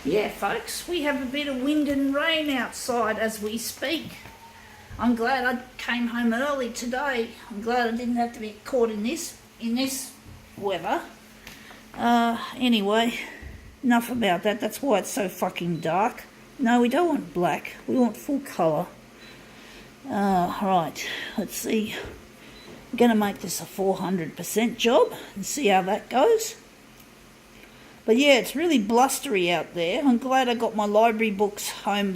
Yeah, folks, we have a bit of wind and rain outside as we speak. I'm glad I came home early today. I'm glad I didn't have to be caught in this weather. Anyway, enough about that. That's why it's so fucking dark. No, we don't want black. We want full colour. Right, let's see. I'm going to make this a 400% job and see how that goes. But yeah, it's really blustery out there. I'm glad I got my library books home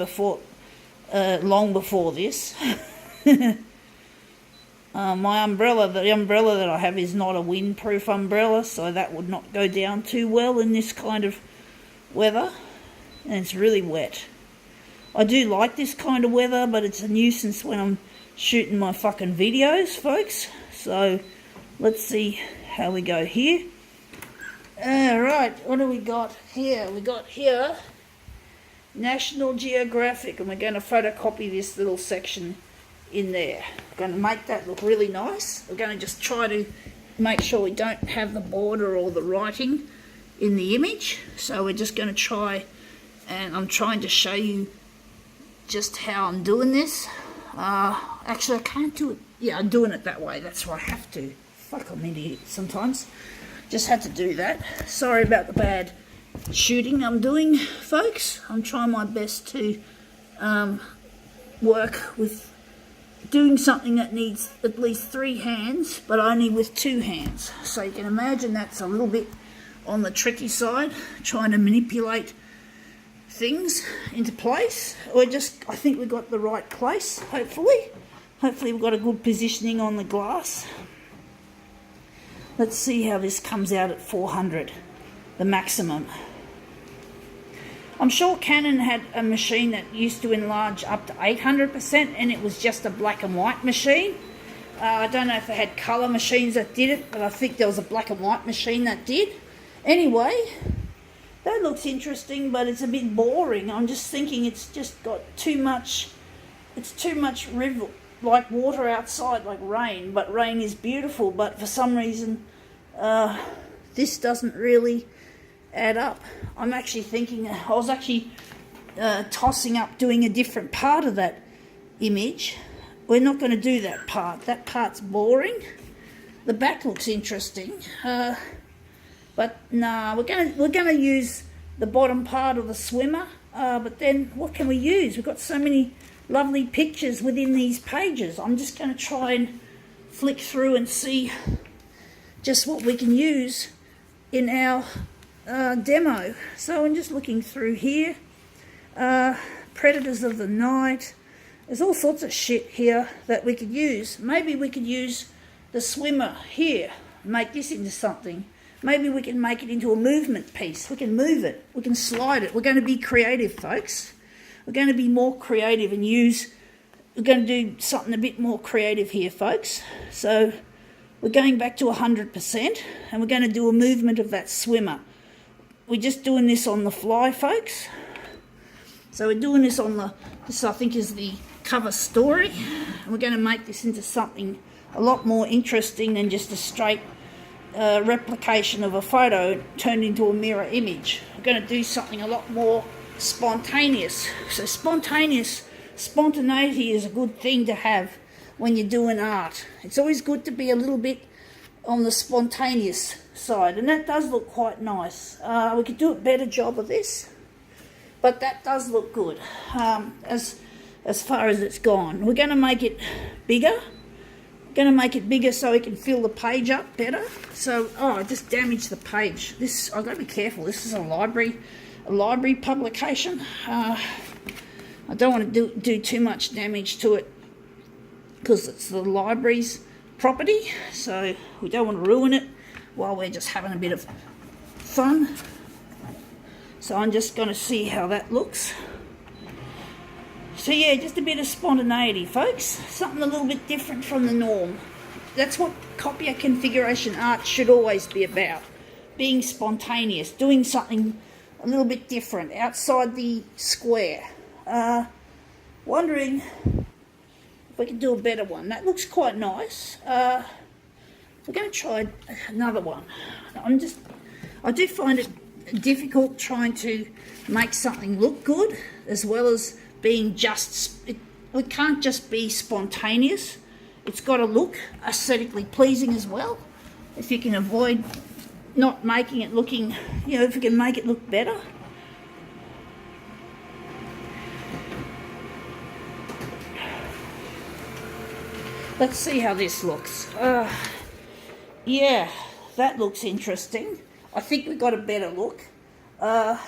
long before this. My umbrella, the umbrella that I have is not a windproof umbrella, so that would not go down too well in this kind of weather. And it's really wet. I do like this kind of weather, but it's a nuisance when I'm shooting my fucking videos, folks. So let's see how we go here. Right, what do we got here? We got here National Geographic, and we're going to photocopy this little section in there. We're going to make that look really nice. We're going to just try to make sure we don't have the border or the writing in the image. So we're just going to try, and I'm trying to show you just how I'm doing this. Actually, I can't do it. Yeah, I'm doing it that way. That's why I have to. Fuck, I'm an idiot sometimes. Just had to do that. Sorry about the bad shooting I'm doing, folks. I'm trying my best to work with doing something that needs at least 3 hands, but only with 2 hands. So you can imagine that's a little bit on the tricky side, trying to manipulate things into place. I think we got the right place, hopefully. Hopefully we've got a good positioning on the glass. Let's see how this comes out at 400, the maximum. I'm sure Canon had a machine that used to enlarge up to 800%, and it was just a black and white machine. I don't know if they had colour machines that did it, but I think there was a black and white machine that did. Anyway, that looks interesting, but it's a bit boring. I'm just thinking it's just got too much, it's too much river, like water outside, like rain. But rain is beautiful, but for some reason this doesn't really add up. I'm actually thinking, I was actually tossing up doing a different part of that image. We're not going to do that part. That part's boring. The back looks interesting, but nah, we're gonna use the bottom part of the swimmer. But then what can we use? We've got so many lovely pictures within these pages. I'm just going to try and flick through and see just what we can use in our demo. So I'm just looking through here. Predators of the night. There's all sorts of shit here that we could use. Maybe we could use the swimmer here, make this into something. Maybe we can make it into a movement piece. We can move it. We can slide it. We're going to be creative, folks. We're going to be more creative and we're going to do something a bit more creative here, folks. So we're going back to 100%, and we're going to do a movement of that swimmer. We're just doing this on the fly, folks. So we're doing this on this I think is the cover story. And we're going to make this into something a lot more interesting than just a straight replication of a photo turned into a mirror image. We're going to do something a lot more spontaneous. So spontaneity is a good thing to have when you're doing art. It's always good to be a little bit on the spontaneous side, and that does look quite nice. We could do a better job of this, but that does look good as far as it's gone. We're going to make it bigger. We're going to make it bigger so we can fill the page up better. So, I just damaged the page. I've got to be careful. This is a library publication. I don't want to do too much damage to it because it's the library's property, so we don't want to ruin it while we're just having a bit of fun. So I'm just going to see how that looks. So yeah, just a bit of spontaneity, folks. Something a little bit different from the norm. That's what copier configuration art should always be about. Being spontaneous, doing something a little bit different, outside the square. Wondering if we can do a better one. That looks quite nice. We're going to try another one. I do find it difficult trying to make something look good, as well as being it can't just be spontaneous. It's got to look aesthetically pleasing as well. If you can avoid not making it looking, if you can make it look better. Let's see how this looks. Yeah, that looks interesting. I think we got a better look. Of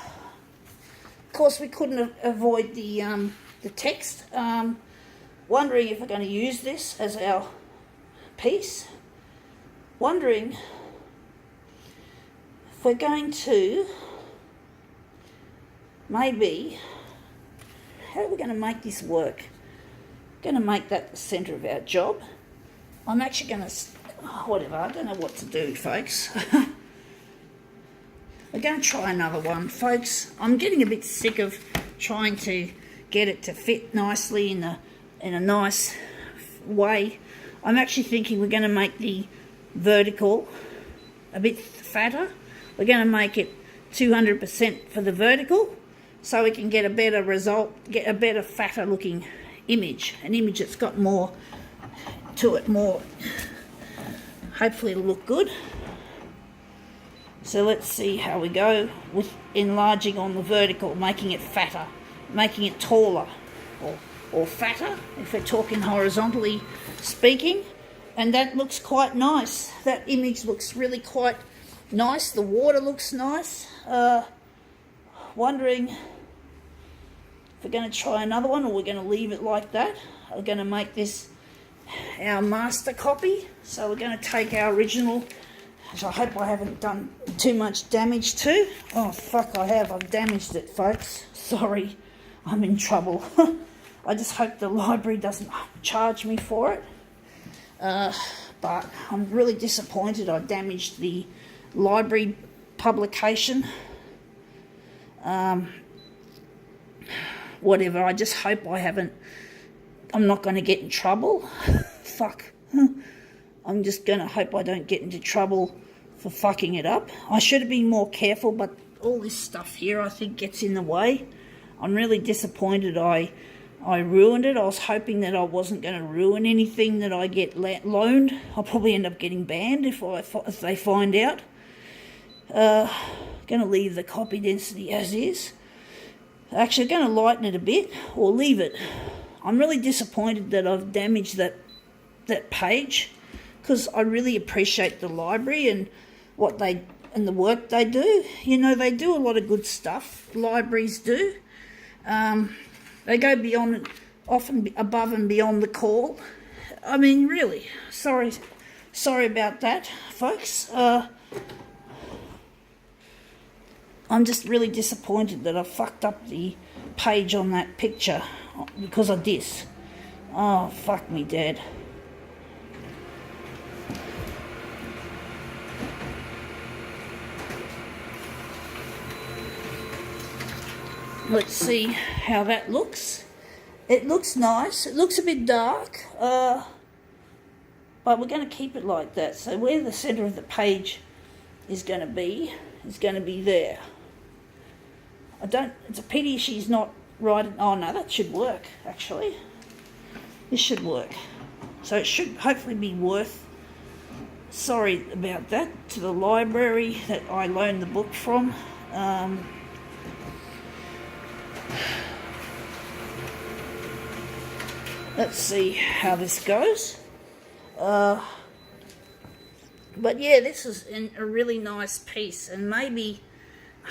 course, we couldn't avoid the text. Wondering if we're going to use this as our piece. Wondering if we're going to maybe, how are we going to make this work? Going to make that the centre of our job. I'm actually going to, whatever, I don't know what to do, folks. We're going to try another one, folks. I'm getting a bit sick of trying to get it to fit nicely in a nice way. I'm actually thinking we're going to make the vertical a bit fatter. We're going to make it 200% for the vertical, so we can get a better result, get a better fatter looking image, an image that's got more to it, more, hopefully it'll look good. So let's see how we go with enlarging on the vertical, making it fatter, making it taller, or fatter if we're talking horizontally speaking. And that looks quite nice. That image looks really quite nice. The water looks nice. Wondering if we're going to try another one, or we're going to leave it like that. We're going to make this our master copy. So we're going to take our original, which I hope I haven't done too much damage to. Oh fuck, I have. I've damaged it, folks. Sorry, I'm in trouble. I just hope the library doesn't charge me for it. But I'm really disappointed I damaged the library publication. Whatever, I just hope I'm not going to get in trouble. Fuck. I'm just going to hope I don't get into trouble for fucking it up. I should have been more careful, but all this stuff here I think gets in the way. I'm really disappointed I ruined it. I was hoping that I wasn't going to ruin anything that I get loaned. I'll probably end up getting banned if they find out. Going to leave the copy density as is. Actually, going to lighten it a bit, or leave it. I'm really disappointed that I've damaged that page, because I really appreciate the library and the work they do. They do a lot of good stuff. Libraries do. They go beyond, often above and beyond the call. I mean, really, sorry about that, folks. I'm just really disappointed that I fucked up the page on that picture because of this. Oh, fuck me, Dad. Let's see how that looks. It looks nice. It looks a bit dark, but we're going to keep it like that. So where the centre of the page is going to be there. It's a pity she's not writing. Oh no, that should work, actually. This should work. So it should hopefully be worth, sorry about that, to the library that I loaned the book from. Let's see how this goes. But yeah, this is a really nice piece, and maybe,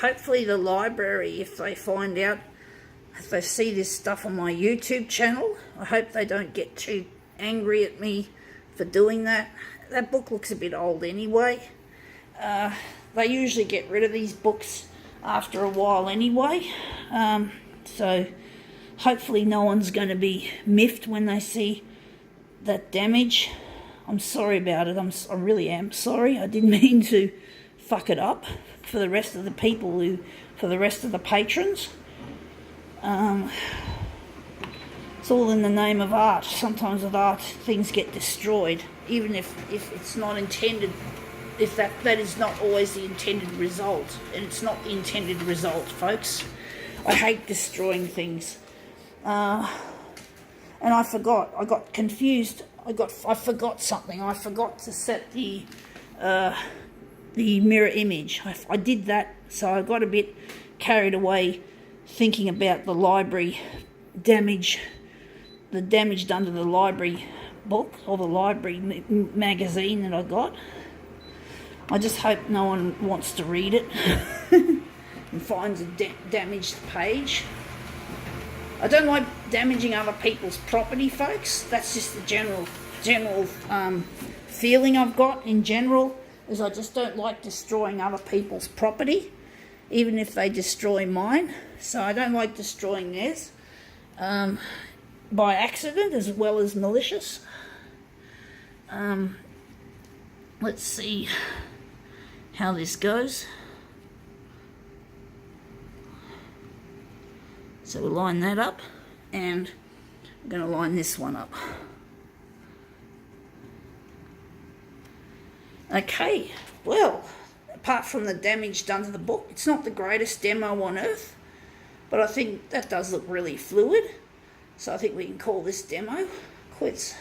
hopefully the library, if they find out, if they see this stuff on my YouTube channel, I hope they don't get too angry at me for doing that. That book looks a bit old anyway. They usually get rid of these books after a while anyway. So hopefully no one's going to be miffed when they see that damage. I'm sorry about it. I really am sorry. I didn't mean to fuck it up for the rest of the people for the rest of the patrons. It's all in the name of art. Sometimes with art things get destroyed, even if it's not intended if that is not always the intended result, and it's not the intended result, folks. I hate destroying things. And I forgot. I got confused. I forgot something. I forgot to set the mirror image. I did that, so I got a bit carried away thinking about the library damage, the damage done to the library book or the library magazine that I got. I just hope no one wants to read it and finds a damaged page. I don't like damaging other people's property, folks. That's just the general feeling I've got in general, is I just don't like destroying other people's property, even if they destroy mine. So I don't like destroying theirs by accident as well as malicious. Let's see how this goes. So we'll line that up, and I'm going to line this one up. Okay, well, apart from the damage done to the book, it's not the greatest demo on earth, but I think that does look really fluid. So I think we can call this demo quits.